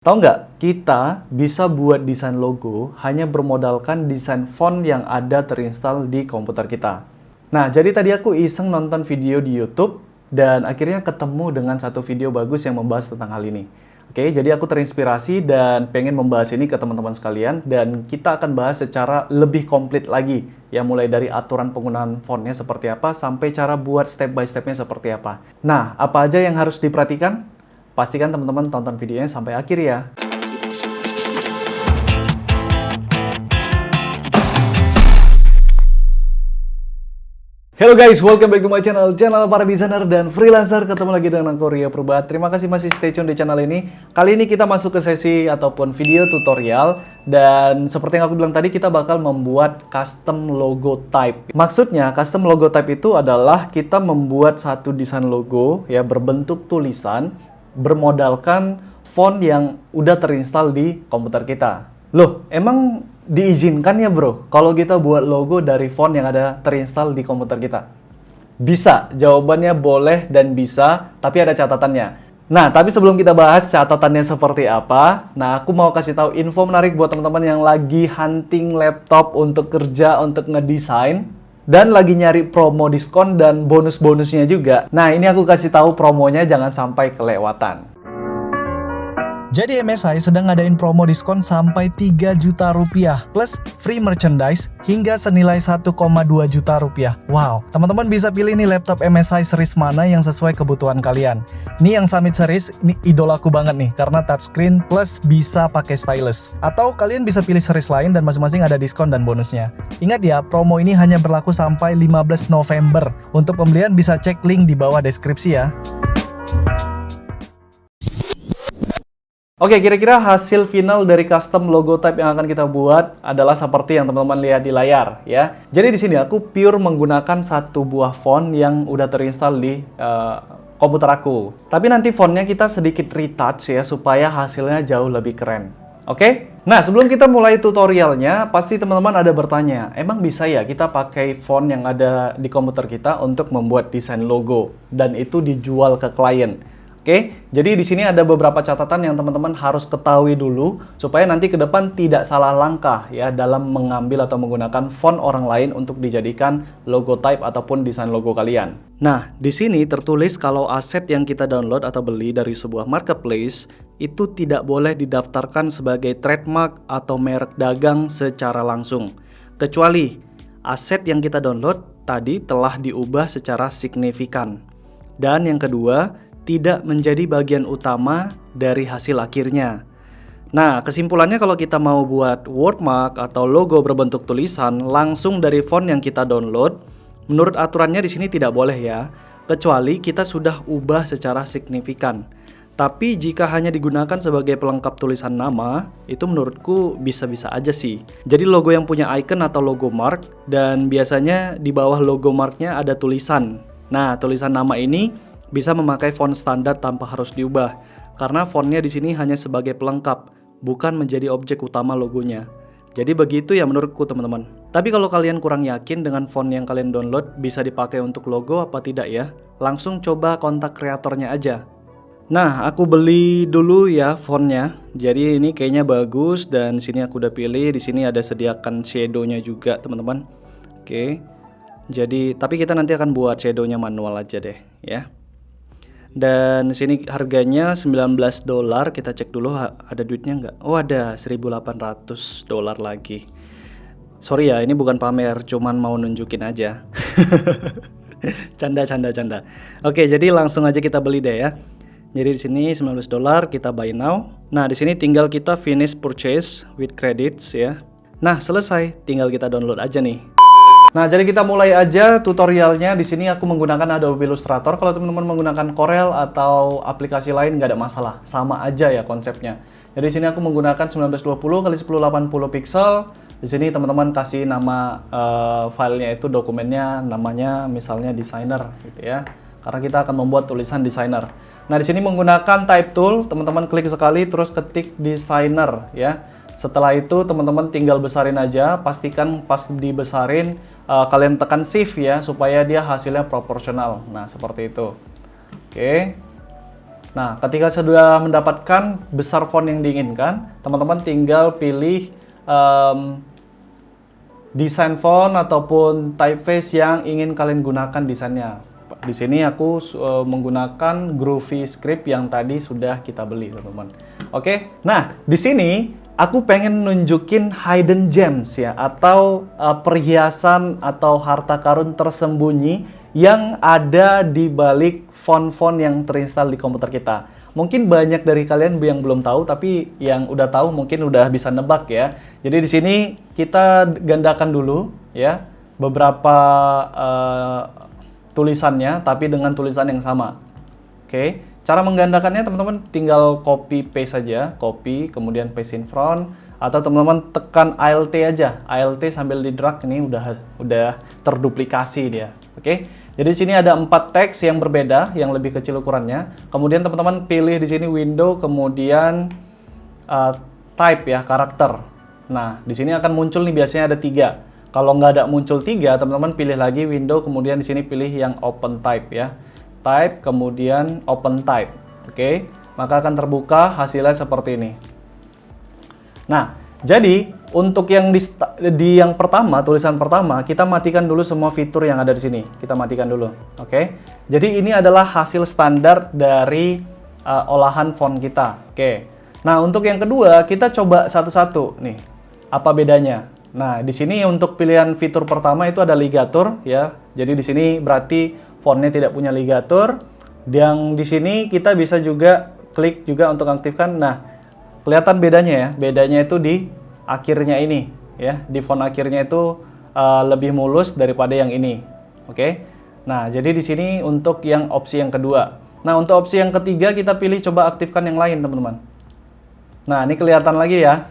Tahu nggak, kita bisa buat desain logo hanya bermodalkan desain font yang ada terinstall di komputer kita. Nah, jadi tadi aku iseng nonton video di YouTube dan akhirnya ketemu dengan satu video bagus yang membahas tentang hal ini. Oke, jadi aku terinspirasi dan pengen membahas ini ke teman-teman sekalian dan kita akan bahas secara lebih komplit lagi. Ya, mulai dari aturan penggunaan fontnya seperti apa sampai cara buat step by stepnya seperti apa. Nah, apa aja yang harus diperhatikan? Pastikan teman-teman tonton videonya sampai akhir ya. Hello guys, welcome back to my channel para desainer dan freelancer. Ketemu lagi dengan aku, Ria Purba. Terima kasih masih stay tune di channel ini. Kali ini kita masuk ke sesi ataupun video tutorial. Dan seperti yang aku bilang tadi, kita bakal membuat custom logo type. Maksudnya, custom logo type itu adalah kita membuat satu desain logo ya berbentuk tulisan bermodalkan font yang udah terinstall di komputer kita. Loh, emang diizinkan ya bro kalau kita buat logo dari font yang ada terinstall di komputer kita? Bisa, jawabannya boleh dan bisa, tapi ada catatannya. Nah, tapi sebelum kita bahas catatannya seperti apa, nah aku mau kasih tahu info menarik buat teman-teman yang lagi hunting laptop untuk kerja, untuk ngedesain, dan lagi nyari promo diskon dan bonus-bonusnya juga. Nah, ini aku kasih tahu promonya, jangan sampai kelewatan. Jadi MSI sedang ngadain promo diskon sampai 3 juta rupiah plus free merchandise hingga senilai 1,2 juta rupiah. Wow, teman-teman bisa pilih nih laptop MSI series mana yang sesuai kebutuhan kalian. Nih yang Summit series, ini idolaku banget nih karena touchscreen plus bisa pakai stylus. Atau kalian bisa pilih series lain dan masing-masing ada diskon dan bonusnya. Ingat ya, promo ini hanya berlaku sampai 15 November. Untuk pembelian bisa cek link di bawah deskripsi ya. Oke, kira-kira hasil final dari custom logo type yang akan kita buat adalah seperti yang teman-teman lihat di layar ya. Jadi di sini aku pure menggunakan satu buah font yang udah terinstall di komputer aku. Tapi nanti fontnya kita sedikit retouch ya supaya hasilnya jauh lebih keren. Oke? Nah, sebelum kita mulai tutorialnya, pasti teman-teman ada bertanya, emang bisa ya kita pakai font yang ada di komputer kita untuk membuat desain logo dan itu dijual ke klien? Oke, jadi di sini ada beberapa catatan yang teman-teman harus ketahui dulu supaya nanti ke depan tidak salah langkah ya dalam mengambil atau menggunakan font orang lain untuk dijadikan logo type ataupun desain logo kalian. Nah, di sini tertulis kalau aset yang kita download atau beli dari sebuah marketplace itu tidak boleh didaftarkan sebagai trademark atau merek dagang secara langsung. Kecuali aset yang kita download tadi telah diubah secara signifikan. Dan yang kedua, tidak menjadi bagian utama dari hasil akhirnya. Nah, kesimpulannya kalau kita mau buat wordmark atau logo berbentuk tulisan langsung dari font yang kita download, menurut aturannya di sini tidak boleh ya, kecuali kita sudah ubah secara signifikan. Tapi jika hanya digunakan sebagai pelengkap tulisan nama, itu menurutku bisa-bisa aja sih. Jadi logo yang punya icon atau logo mark, dan biasanya di bawah logo marknya ada tulisan. Nah, tulisan nama ini bisa memakai font standar tanpa harus diubah, karena fontnya di sini hanya sebagai pelengkap, bukan menjadi objek utama logonya. Jadi begitu ya menurutku teman-teman. Tapi kalau kalian kurang yakin dengan font yang kalian download bisa dipakai untuk logo apa tidak ya, langsung coba kontak kreatornya aja. Nah, aku beli dulu ya fontnya. Jadi ini kayaknya bagus dan sini aku udah pilih. Di sini ada sediakan shadownya juga teman-teman. Oke. Jadi tapi kita nanti akan buat shadownya manual aja deh ya. Dan sini harganya $19. Kita cek dulu ada duitnya nggak? Oh, ada $1.800 lagi. Sorry ya, ini bukan pamer, cuman mau nunjukin aja. Canda. Oke, jadi langsung aja kita beli deh ya. Jadi di sini $19 kita buy now. Nah, di sini tinggal kita finish purchase with credits ya. Nah, selesai, tinggal kita download aja nih. Nah, jadi kita mulai aja tutorialnya. Di sini aku menggunakan Adobe Illustrator. Kalau teman-teman menggunakan Corel atau aplikasi lain nggak ada masalah, sama aja ya konsepnya. Jadi di sini aku menggunakan 1920 x 1080 pixel. Di sini teman-teman kasih nama filenya itu dokumennya namanya misalnya designer gitu ya. Karena kita akan membuat tulisan designer. Nah, di sini menggunakan type tool, teman-teman klik sekali terus ketik designer ya. Setelah itu teman-teman tinggal besarin aja, pastikan pas dibesarin kalian tekan shift ya supaya dia hasilnya proporsional. Nah, seperti itu. Oke. Nah, ketika sudah mendapatkan besar font yang diinginkan, teman-teman tinggal pilih desain font ataupun typeface yang ingin kalian gunakan desainnya. Di sini aku menggunakan Groovy Script yang tadi sudah kita beli, teman-teman. Oke. Nah, di sini aku pengen nunjukin hidden gems ya, atau perhiasan atau harta karun tersembunyi yang ada di balik font-font yang terinstall di komputer kita. Mungkin banyak dari kalian yang belum tahu, tapi yang udah tahu mungkin udah bisa nebak ya. Jadi di sini kita gandakan dulu ya beberapa tulisannya, tapi dengan tulisan yang sama. Oke, cara menggandakannya teman-teman tinggal copy paste saja, copy kemudian paste in front, atau teman-teman tekan Alt aja, Alt sambil di drag, ini udah terduplikasi dia. Oke, jadi di sini ada 4 teks yang berbeda, yang lebih kecil ukurannya. Kemudian teman-teman pilih di sini window, kemudian type ya, karakter. Nah, di sini akan muncul nih biasanya ada 3. Kalau nggak ada muncul 3, teman-teman pilih lagi window, kemudian di sini pilih yang open type ya. Type, kemudian open type. Oke, maka akan terbuka hasilnya seperti ini. Nah, jadi untuk yang di yang pertama, tulisan pertama, kita matikan dulu semua fitur yang ada di sini. Kita matikan dulu. Oke, jadi ini adalah hasil standar dari olahan font kita. Oke, nah untuk yang kedua, kita coba satu-satu nih. Apa bedanya? Nah, di sini untuk pilihan fitur pertama itu ada ligatur ya. Jadi di sini berarti fontnya tidak punya ligatur. Dan di sini kita bisa juga klik juga untuk aktifkan. Nah, kelihatan bedanya ya. Bedanya itu di akhirnya ini ya. Di font akhirnya itu lebih mulus daripada yang ini. Oke. Nah, jadi di sini untuk yang opsi yang kedua. Nah, untuk opsi yang ketiga kita pilih coba aktifkan yang lain, teman-teman. Nah, ini kelihatan lagi ya.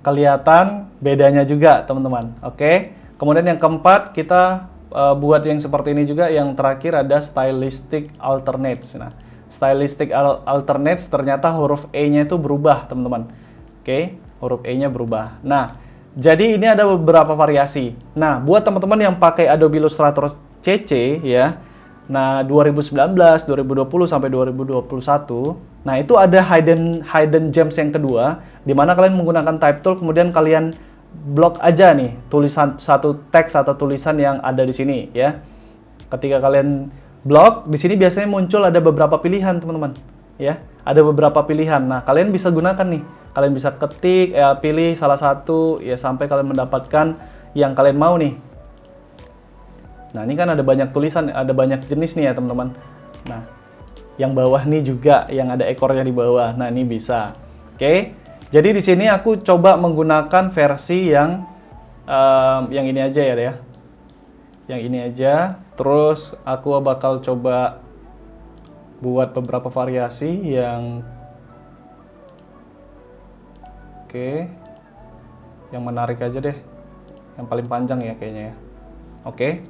Kelihatan bedanya juga, teman-teman. Oke. Kemudian yang keempat kita buat yang seperti ini juga. Yang terakhir ada stylistic alternates. Nah, stylistic alternates ternyata huruf E-nya itu berubah, teman-teman. Oke, huruf E-nya berubah. Nah, jadi ini ada beberapa variasi. Nah, buat teman-teman yang pakai Adobe Illustrator CC ya. Nah, 2019, 2020 sampai 2021. Nah, itu ada hidden gems yang kedua, di mana kalian menggunakan type tool, kemudian kalian blok aja nih tulisan satu teks atau tulisan yang ada di sini ya. Ketika kalian blok, di sini biasanya muncul ada beberapa pilihan, teman-teman. Ya, ada beberapa pilihan. Nah, kalian bisa gunakan nih. Kalian bisa ketik, pilih salah satu ya sampai kalian mendapatkan yang kalian mau nih. Nah, ini kan ada banyak tulisan, ada banyak jenis nih ya, teman-teman. Nah, yang bawah nih juga yang ada ekornya di bawah. Nah, ini bisa. Oke. Jadi di sini aku coba menggunakan versi yang ini aja ya. Yang ini aja. Terus aku bakal coba buat beberapa variasi yang yang menarik aja deh. Yang paling panjang ya kayaknya ya. Oke.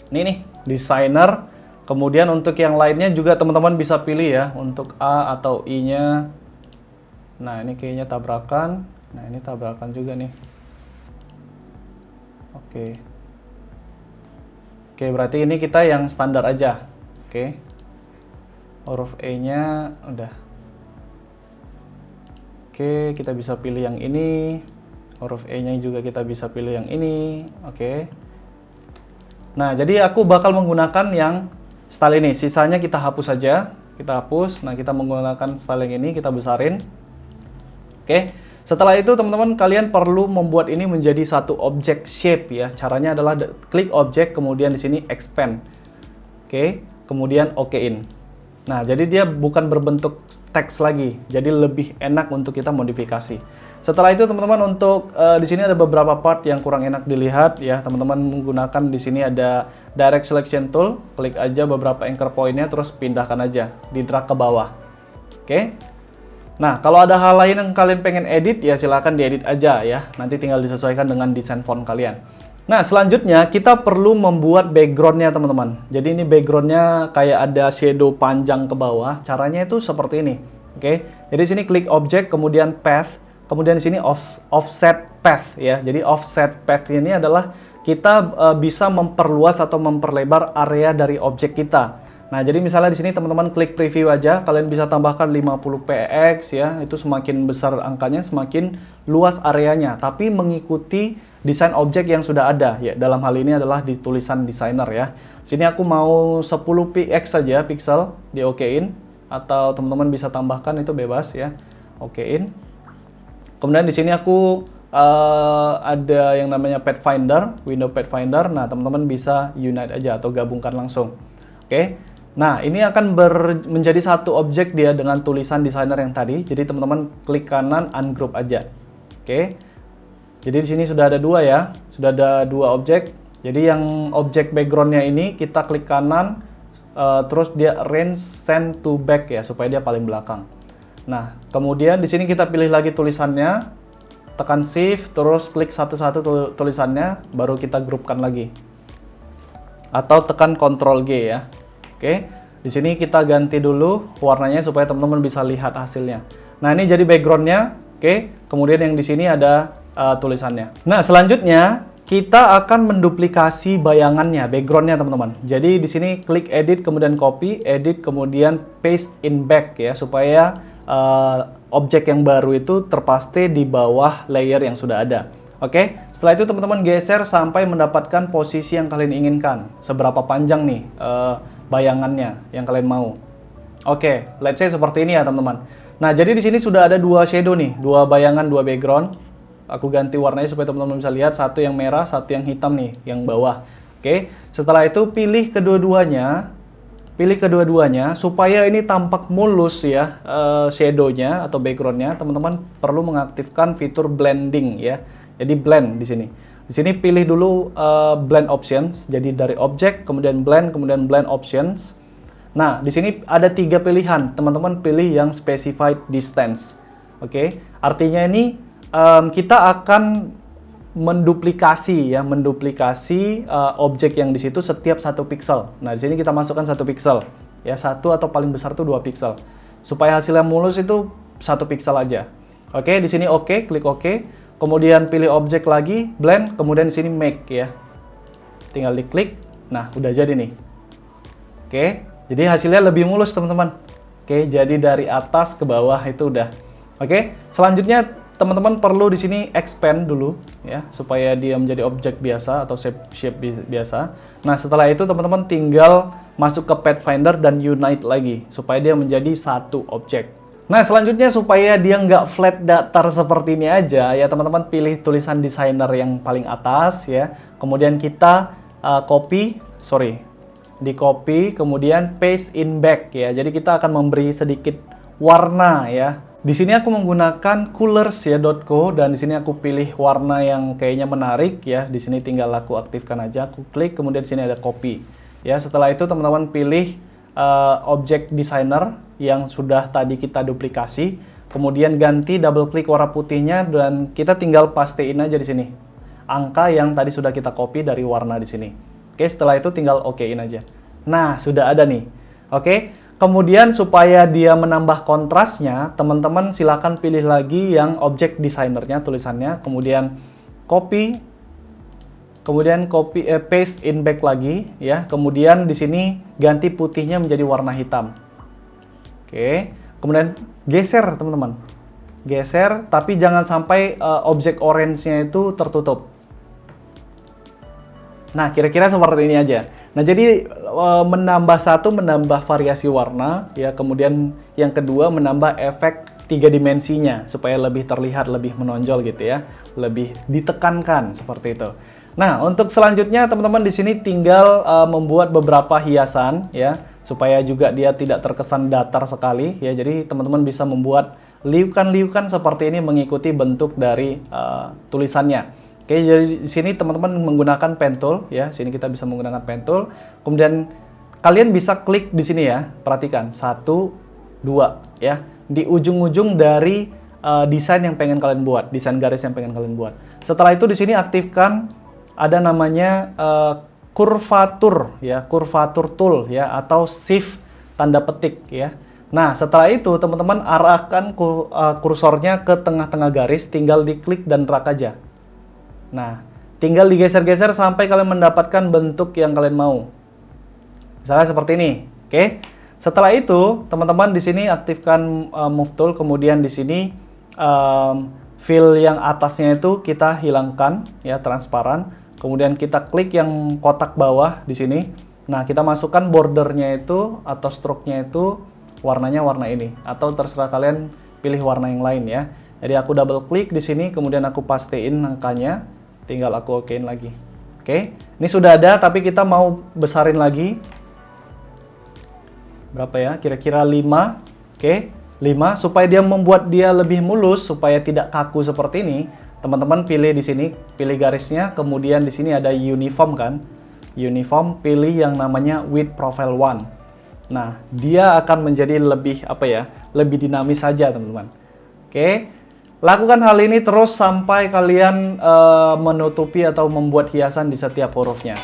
Ini nih, designer. Kemudian untuk yang lainnya juga teman-teman bisa pilih ya, untuk A atau I-nya. Nah, ini kayaknya tabrakan. Nah, ini tabrakan juga nih. Oke. Oke, berarti ini kita yang standar aja. Oke. Huruf E-nya udah. Oke, kita bisa pilih yang ini. Huruf E-nya juga kita bisa pilih yang ini. Oke. Nah, jadi aku bakal menggunakan yang style ini. Sisanya kita hapus saja. Kita hapus. Nah, kita menggunakan style yang ini, kita besarin. Oke. Setelah itu, teman-teman, kalian perlu membuat ini menjadi satu object shape ya. Caranya adalah klik object, kemudian di sini expand. Oke. Kemudian OK-in. Nah, jadi dia bukan berbentuk teks lagi. Jadi lebih enak untuk kita modifikasi. Setelah itu, teman-teman, untuk di sini ada beberapa part yang kurang enak dilihat ya. Teman-teman menggunakan di sini ada direct selection tool. Klik aja beberapa anchor point-nya, terus pindahkan aja, di drag ke bawah. Oke. Nah, kalau ada hal lain yang kalian pengen edit ya silahkan diedit aja ya. Nanti tinggal disesuaikan dengan desain font kalian. Nah, selanjutnya kita perlu membuat background-nya, teman-teman. Jadi ini background-nya kayak ada shadow panjang ke bawah. Caranya itu seperti ini. Oke. Jadi sini klik object, kemudian path. Kemudian di sini offset path ya. Jadi offset path ini adalah kita bisa memperluas atau memperlebar area dari objek kita. Nah, jadi misalnya di sini teman-teman klik preview aja, kalian bisa tambahkan 50px ya, itu semakin besar angkanya, semakin luas areanya, tapi mengikuti desain objek yang sudah ada ya. Dalam hal ini adalah di tulisan designer ya. Sini aku mau 10px saja pixel, di okein, atau teman-teman bisa tambahkan itu bebas ya. Okein. Kemudian di sini aku ada yang namanya Pathfinder, window Pathfinder. Nah, teman-teman bisa unite aja atau gabungkan langsung. Oke. Nah, ini akan menjadi satu objek dia dengan tulisan designer yang tadi. Jadi teman-teman klik kanan ungroup aja. Oke. Jadi di sini sudah ada dua ya. Sudah ada dua objek. Jadi yang objek backgroundnya ini kita klik kanan, terus dia range send to back ya, supaya dia paling belakang. Nah, kemudian di sini kita pilih lagi tulisannya, tekan shift, terus klik satu-satu tulisannya, baru kita grupkan lagi. Atau tekan Ctrl G ya. Oke, di sini kita ganti dulu warnanya supaya teman-teman bisa lihat hasilnya. Nah, ini jadi backgroundnya. Oke, kemudian yang di sini ada tulisannya. Nah, selanjutnya kita akan menduplikasi bayangannya, backgroundnya teman-teman. Jadi di sini klik edit, kemudian copy, edit, kemudian paste in back ya, supaya objek yang baru itu terpaste di bawah layer yang sudah ada. Oke, setelah itu teman-teman geser sampai mendapatkan posisi yang kalian inginkan. Seberapa panjang nih bayangannya yang kalian mau. Oke, let's say seperti ini ya teman-teman. Nah, jadi di sini sudah ada dua shadow nih, dua bayangan, dua background. Aku ganti warnanya supaya teman-teman bisa lihat, satu yang merah, satu yang hitam nih, yang bawah. Oke, setelah itu pilih kedua-duanya supaya ini tampak mulus ya, shadow-nya atau background-nya. Teman-teman perlu mengaktifkan fitur blending ya. Jadi blend di sini. Di sini pilih dulu blend options. Jadi dari object, kemudian blend options. Nah, di sini ada 3 pilihan. Teman-teman pilih yang specified distance. Oke, artinya ini kita akan menduplikasi objek yang di situ setiap 1 pixel. Nah, di sini kita masukkan 1 pixel. Ya, 1 atau paling besar tuh 2 pixel. Supaya hasilnya mulus itu 1 pixel aja. Oke, di sini oke, klik oke. Kemudian pilih objek lagi, blend, kemudian di sini make ya. Tinggal diklik. Nah, udah jadi nih. Oke, jadi hasilnya lebih mulus, teman-teman. Oke, jadi dari atas ke bawah itu udah. Oke, selanjutnya teman-teman perlu di sini expand dulu ya, supaya dia menjadi objek biasa atau shape biasa. Nah, setelah itu teman-teman tinggal masuk ke Pathfinder dan unite lagi supaya dia menjadi satu objek. Nah, selanjutnya supaya dia nggak flat datar seperti ini aja ya, teman-teman pilih tulisan designer yang paling atas ya. Kemudian kita di copy, kemudian paste in back ya. Jadi kita akan memberi sedikit warna ya. Di sini aku menggunakan colors ya .co, dan di sini aku pilih warna yang kayaknya menarik ya. Di sini tinggal aku aktifkan aja, aku klik, kemudian di sini ada copy. Ya, setelah itu teman-teman pilih objek designer yang sudah tadi kita duplikasi, kemudian ganti double klik warna putihnya dan kita tinggal pastein aja di sini angka yang tadi sudah kita copy dari warna di sini. Oke, setelah itu tinggal okein aja. Nah, sudah ada nih. Oke, kemudian supaya dia menambah kontrasnya, teman-teman silakan pilih lagi yang objek desainernya, tulisannya, kemudian copy, paste in back lagi ya. Kemudian di sini ganti putihnya menjadi warna hitam. Oke, kemudian geser teman-teman. Geser, tapi jangan sampai objek orange-nya itu tertutup. Nah, kira-kira seperti ini aja. Nah, jadi menambah variasi warna ya, kemudian yang kedua menambah efek 3 dimensinya supaya lebih terlihat, lebih menonjol gitu ya, lebih ditekankan seperti itu. Nah, untuk selanjutnya teman-teman di sini tinggal membuat beberapa hiasan ya, supaya juga dia tidak terkesan datar sekali ya. Jadi teman-teman bisa membuat liukan-liukan seperti ini mengikuti bentuk dari tulisannya. Oke, jadi di sini teman-teman menggunakan pen tool ya. Sini kita bisa menggunakan pen tool. Kemudian kalian bisa klik di sini ya. Perhatikan 1, 2 ya. Di ujung-ujung dari desain yang pengen kalian buat, desain garis yang pengen kalian buat. Setelah itu di sini aktifkan ada namanya kurvatur ya, kurvatur tool ya, atau shift tanda petik ya. Nah, setelah itu teman-teman arahkan kursornya ke tengah-tengah garis, tinggal diklik dan drag aja. Nah, tinggal digeser-geser sampai kalian mendapatkan bentuk yang kalian mau. Misalnya seperti ini. Oke. Setelah itu, teman-teman di sini aktifkan move tool, kemudian di sini fill yang atasnya itu kita hilangkan ya, transparan. Kemudian kita klik yang kotak bawah di sini. Nah, kita masukkan bordernya itu atau stroke-nya itu warnanya warna ini, atau terserah kalian pilih warna yang lain ya. Jadi aku double klik di sini, kemudian aku pastein angkanya, tinggal aku okein lagi. Oke, ini sudah ada, tapi kita mau besarin lagi. Berapa ya? Kira-kira 5. Oke, 5 supaya dia membuat dia lebih mulus, supaya tidak kaku seperti ini. Teman-teman pilih di sini, pilih garisnya, kemudian di sini ada uniform kan? Uniform, pilih yang namanya width profile 1. Nah, dia akan menjadi lebih lebih dinamis saja, teman-teman. Oke. Lakukan hal ini terus sampai kalian menutupi atau membuat hiasan di setiap hurufnya.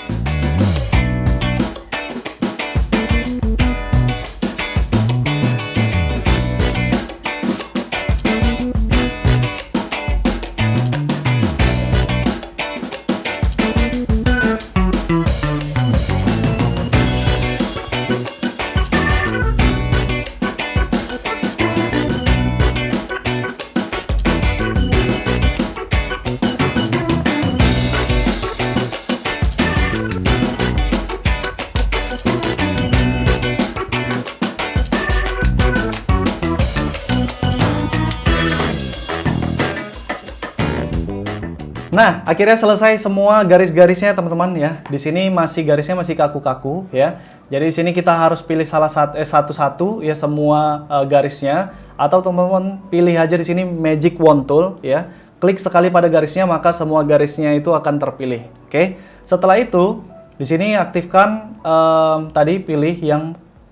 Nah, akhirnya selesai semua garis-garisnya, teman-teman ya. Di sini garisnya masih kaku-kaku ya. Jadi di sini kita harus pilih satu-satu ya semua garisnya, atau teman-teman pilih aja di sini Magic Wand Tool ya. Klik sekali pada garisnya maka semua garisnya itu akan terpilih. Oke. Setelah itu di sini aktifkan tadi pilih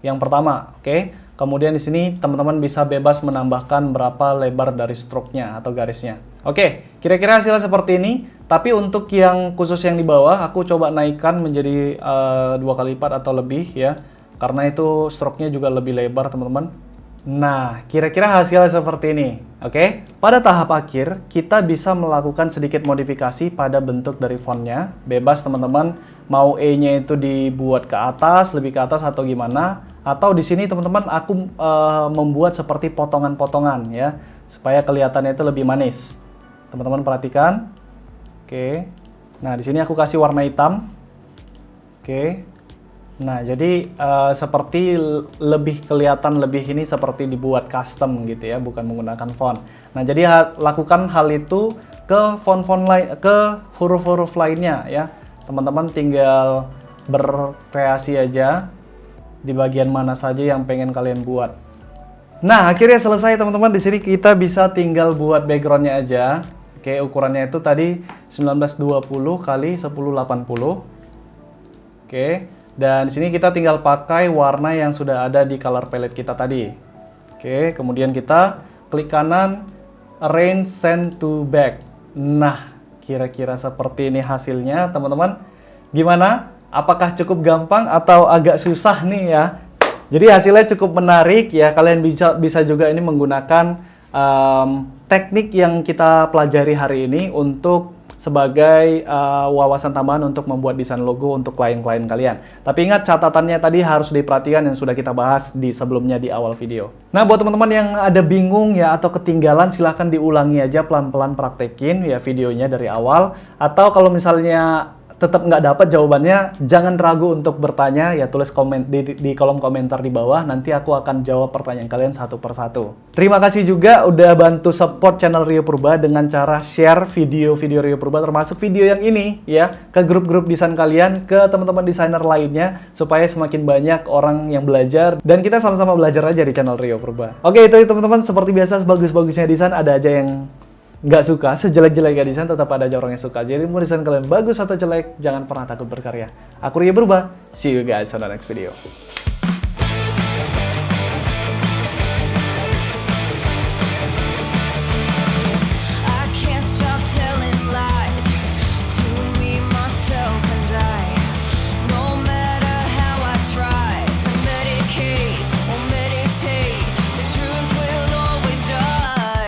yang pertama, oke. Kemudian di sini teman-teman bisa bebas menambahkan berapa lebar dari stroke-nya atau garisnya. Oke, kira-kira hasilnya seperti ini. Tapi untuk yang khusus yang di bawah, aku coba naikkan menjadi 2 kali lipat atau lebih ya. Karena itu stroke-nya juga lebih lebar, teman-teman. Nah, kira-kira hasilnya seperti ini. Oke, pada tahap akhir, kita bisa melakukan sedikit modifikasi pada bentuk dari fontnya. Bebas, teman-teman. Mau E-nya itu dibuat ke atas, lebih ke atas atau gimana. Atau di sini teman-teman aku membuat seperti potongan-potongan ya, supaya kelihatannya itu lebih manis. Teman-teman perhatikan. Oke. Nah, di sini aku kasih warna hitam. Oke. Nah, jadi seperti lebih kelihatan ini seperti dibuat custom gitu ya, bukan menggunakan font. Nah, jadi lakukan hal itu ke font-font lain, ke huruf-huruf lainnya ya. Teman-teman tinggal berkreasi aja di bagian mana saja yang pengen kalian buat. Nah, akhirnya selesai, teman-teman. Di sini kita bisa tinggal buat backgroundnya aja. Oke, ukurannya itu tadi 1920 kali 1080. Oke, dan di sini kita tinggal pakai warna yang sudah ada di color palette kita tadi. Oke, kemudian kita klik kanan, arrange send to back. Nah, kira-kira seperti ini hasilnya, teman-teman. Gimana? Apakah cukup gampang atau agak susah nih ya? Jadi hasilnya cukup menarik ya. Kalian bisa juga ini menggunakan teknik yang kita pelajari hari ini untuk sebagai wawasan tambahan untuk membuat desain logo untuk klien-klien kalian. Tapi ingat, catatannya tadi harus diperhatikan yang sudah kita bahas sebelumnya di awal video. Nah, buat teman-teman yang ada bingung ya atau ketinggalan, silahkan diulangi aja pelan-pelan, praktekin ya videonya dari awal. Atau kalau misalnya tetap nggak dapat jawabannya, jangan ragu untuk bertanya ya, tulis komen di kolom komentar di bawah, nanti aku akan jawab pertanyaan kalian satu persatu. Terima kasih juga udah bantu support channel Rio Purba dengan cara share video-video Rio Purba, termasuk video yang ini ya, ke grup-grup desain kalian, ke teman-teman desainer lainnya, supaya semakin banyak orang yang belajar dan kita sama-sama belajar aja di channel Rio Purba. Oke, itu teman-teman, seperti biasa sebagus-bagusnya desain ada aja yang nggak suka, sejelek-jeleknya desain tetap ada aja orang yang suka. Jadi mau desain kalian bagus atau jelek, jangan pernah takut berkarya. Aku Rio Purba, see you guys on the next video.